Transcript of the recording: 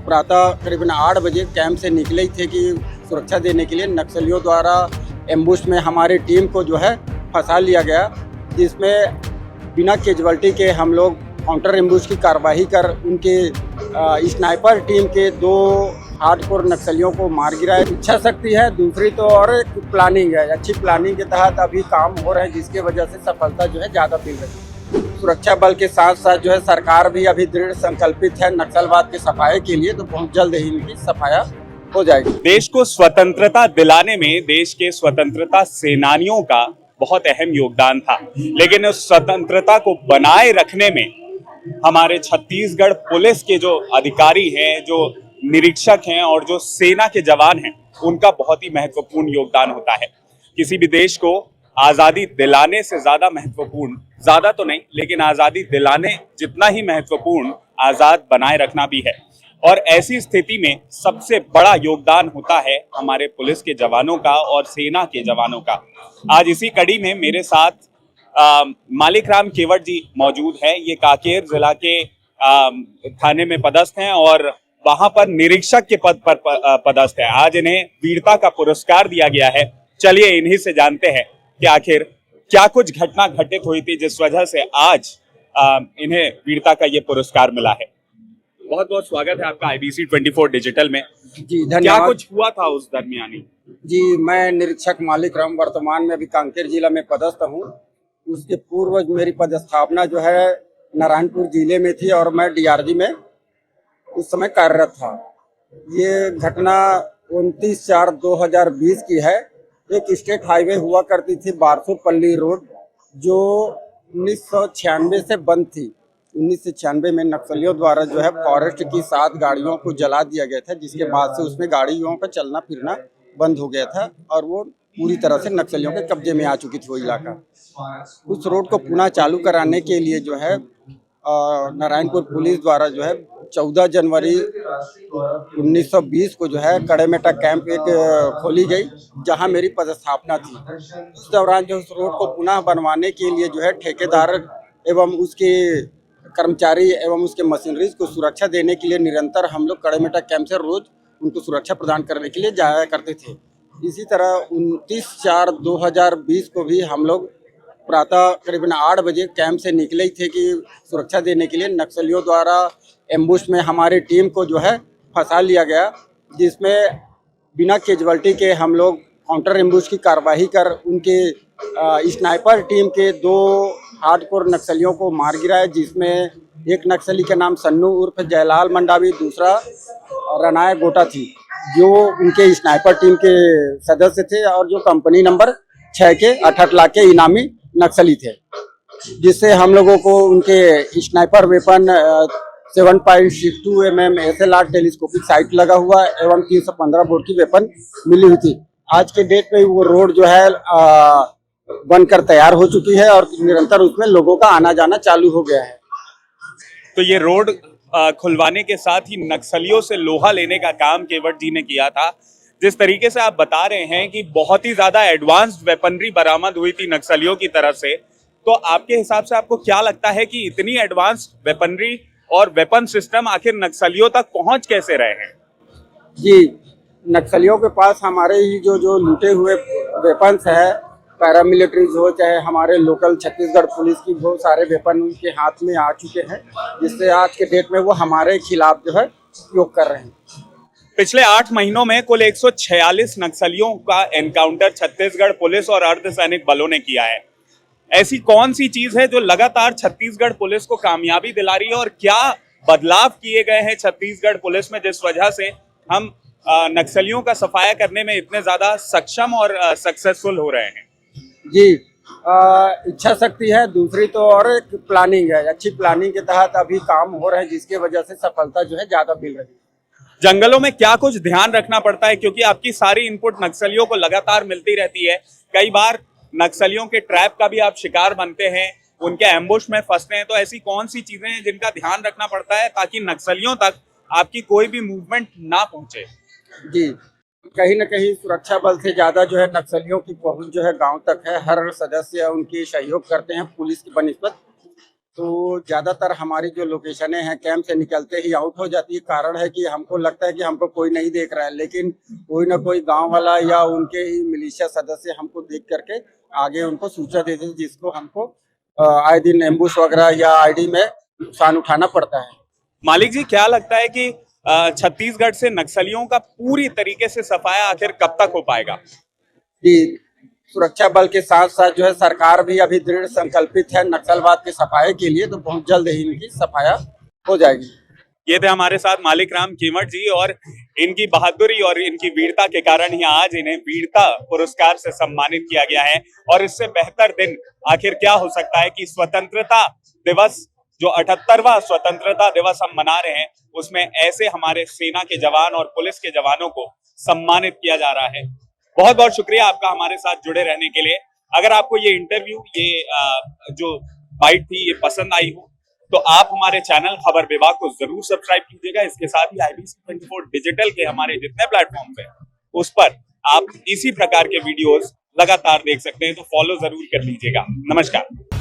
प्रातः करीबन 8 बजे कैंप से निकले ही थे कि सुरक्षा देने के लिए नक्सलियों द्वारा एम्बुश में हमारी टीम को जो है फंसा लिया गया, जिसमें बिना कैजुअल्टी के हम लोग काउंटर एम्बुश की कार्रवाई कर उनके स्नाइपर टीम के 2 हार्डकोर नक्सलियों को मार गिराया। इच्छा शक्ति है, दूसरी तो और एक प्लानिंग है। अच्छी प्लानिंग के तहत अभी काम हो रहे हैं, जिसके वजह से सफलता जो है ज़्यादा मिल रही है। सुरक्षा बल के साथ साथ जो है सरकार भी अभी दृढ़ संकल्पित है नक्सलवाद के सफाये के लिए, तो बहुत जल्द ही इनकी सफाया हो जाएगी। देश को स्वतंत्रता दिलाने में देश के स्वतंत्रता सेनानियों का बहुत अहम योगदान था, लेकिन उस स्वतंत्रता को बनाए रखने में हमारे छत्तीसगढ़ पुलिस के जो अधिकारी हैं, जो निरीक्षक हैं और जो सेना के जवान हैं, उनका बहुत ही महत्वपूर्ण योगदान होता है। किसी भी देश को आजादी दिलाने से ज्यादा महत्वपूर्ण, ज्यादा तो नहीं लेकिन आजादी दिलाने जितना ही महत्वपूर्ण आजाद बनाए रखना भी है। और ऐसी स्थिति में सबसे बड़ा योगदान होता है हमारे पुलिस के जवानों का और सेना के जवानों का। आज इसी कड़ी में मेरे साथ मालिक राम केवट जी मौजूद हैं। ये कांकेर जिला के थाने में पदस्थ हैं और वहां पर निरीक्षक के पद पर पदस्थ है। आज इन्हें वीरता का पुरस्कार दिया गया है। चलिए इन्हीं से जानते हैं कि आखिर क्या कुछ घटना घटित हुई थी जिस वजह से आज इन्हें वीरता का ये पुरस्कार मिला है। बहुत बहुत स्वागत है आपका IBC 24 डिजिटल में। जी धन्यवाद। क्या कुछ हुआ था उस दरमियानी? जी, मैं निरीक्षक मालिक राम वर्तमान में अभी कांकेर जिला में पदस्थ हूँ। उसके पूर्व मेरी पदस्थापना जो है नारायणपुर जिले में थी और मैं DRG में उस समय कार्यरत था। ये घटना 29/4/2020 की है। एक स्टेट हाईवे हुआ करती थी बारसूपल्ली रोड, जो 1996 से बंद थी। 1996 में नक्सलियों द्वारा जो है फॉरेस्ट की 7 गाड़ियों को जला दिया गया था, जिसके बाद से उसमें गाड़ियों का चलना फिरना बंद हो गया था और वो पूरी तरह से नक्सलियों के कब्जे में आ चुकी थी वो इलाका। उस रोड को पुनः चालू कराने के लिए जो है नारायणपुर पुलिस द्वारा जो है 14 जनवरी 1920 को जो है कड़ेमेटा कैंप एक खोली गई, जहां मेरी पदस्थापना थी। उस दौरान जो उस रोड को पुनः बनवाने के लिए जो है ठेकेदार एवं उसके कर्मचारी एवं उसके मशीनरीज को सुरक्षा देने के लिए निरंतर हम लोग कड़ेमेटा कैंप से रोज उनको सुरक्षा प्रदान करने के लिए जाया करते थे। इसी तरह 29/4/2020 को भी हम लोग प्रातः करीबन 8 बजे कैंप से निकले ही थे कि सुरक्षा देने के लिए नक्सलियों द्वारा एम्बुश में हमारी टीम को जो है फंसा लिया गया, जिसमें बिना कैजुअल्टी के हम लोग काउंटर एम्बुश की कार्रवाई कर उनके स्नाइपर टीम के 2 हार्डकोर नक्सलियों को मार गिराया, जिसमें एक नक्सली का नाम सन्नू उर्फ जयलाल मंडावी, दूसरा रनाया गोटा थी, जो उनके स्नाइपर टीम के सदस्य थे और जो कंपनी नंबर 6 के 68 लाख के इनामी नक्सली थे, जिससे हम लोगों को उनके sniper weapon 7.62 mm SLR telescopic site लगा हुआ एवं 315 बोर की वेपन मिली हुई थी। आज के डेट में वो रोड जो है बनकर तैयार हो चुकी है और निरंतर उसमें लोगों का आना जाना चालू हो गया है। तो ये रोड खुलवाने के साथ ही नक्सलियों से लोहा लेने का काम केवट जी ने किया था। जिस तरीके से आप बता रहे हैं कि बहुत ही ज्यादा एडवांस्ड वेपनरी बरामद हुई थी नक्सलियों की तरफ से, तो आपके हिसाब से आपको क्या लगता है कि इतनी एडवांस्ड वेपनरी और वेपन सिस्टम आखिर नक्सलियों तक पहुंच कैसे रहे हैं? जी, नक्सलियों के पास हमारे ही जो लूटे हुए वेपन्स है, पैरामिलिट्रीज हो चाहे हमारे लोकल छत्तीसगढ़ पुलिस की, बहुत सारे वेपन उनके हाथ में आ चुके हैं, जिससे आज के डेट में वो हमारे खिलाफ जो है उपयोग कर रहे हैं। पिछले 8 महीनों में कुल 146 नक्सलियों का एनकाउंटर छत्तीसगढ़ पुलिस और अर्धसैनिक बलों ने किया है। ऐसी कौन सी चीज है जो लगातार छत्तीसगढ़ पुलिस को कामयाबी दिला रही है और क्या बदलाव किए गए हैं छत्तीसगढ़ पुलिस में जिस वजह से हम नक्सलियों का सफाया करने में इतने ज्यादा सक्षम और सक्सेसफुल हो रहे हैं? जी, इच्छा शक्ति है, दूसरी तो और एक प्लानिंग है। अच्छी प्लानिंग के तहत अभी काम हो रहे हैं, जिसके वजह से सफलता जो है ज्यादा मिल रही है। जंगलों में क्या कुछ ध्यान रखना पड़ता है, क्योंकि आपकी सारी इनपुट नक्सलियों को लगातार मिलती रहती है। कई बार नक्सलियों के ट्रैप का भी आप शिकार बनते हैं, उनके एम्बुश में फंसते हैं। तो ऐसी कौन सी चीजें हैं जिनका ध्यान रखना पड़ता है ताकि नक्सलियों तक आपकी कोई भी मूवमेंट ना पहुंचे? जी, कहीं न कहीं सुरक्षा बल से ज्यादा जो है नक्सलियों की पहुंच जो है गांव तक है। हर सदस्य उनकी सहयोग करते हैं पुलिस की बनिस्बत। तो ज्यादातर हमारी जो लोकेशनें हैं कैंप से निकलते ही आउट हो जाती है। कारण है कि हमको लगता है कि हमको कोई नहीं देख रहा है, लेकिन कोई ना कोई गांव वाला या उनके ही मिलिशिया सदस्य हमको देख करके आगे उनको सूचना देते हैं, जिसको हमको आए दिन एम्बुश वगैरह या आईडी में नुकसान उठाना पड़ता है। मालिक जी, क्या लगता है कि छत्तीसगढ़ से नक्सलियों का पूरी तरीके से सफाया आखिर कब तक हो पाएगा? कि सुरक्षा बल के साथ साथ जो है सरकार भी अभी दृढ़ संकल्पित है नक्सलवाद के सफाये के लिए, तो बहुत जल्द ही इनकी सफाया हो जाएगी। ये थे हमारे साथ मालिक राम कीमठ जी, और इनकी बहादुरी और इनकी वीरता के कारण ही आज इन्हें वीरता पुरस्कार से सम्मानित किया गया है। और इससे बेहतर दिन आखिर क्या हो सकता है कि स्वतंत्रता दिवस, जो 78वां स्वतंत्रता दिवस हम मना रहे हैं, उसमें ऐसे हमारे सेना के जवान और पुलिस के जवानों को सम्मानित किया जा रहा है। बहुत बहुत शुक्रिया आपका हमारे साथ जुड़े रहने के लिए। अगर आपको ये इंटरव्यू, ये जो बाइट थी, ये पसंद आई हो तो आप हमारे चैनल खबर विभाग को जरूर सब्सक्राइब कीजिएगा। इसके साथ ही IBC 24 डिजिटल के हमारे जितने प्लेटफॉर्म्स हैं उस पर आप इसी प्रकार के वीडियोस लगातार देख सकते हैं, तो फॉलो जरूर कर लीजिएगा। नमस्कार।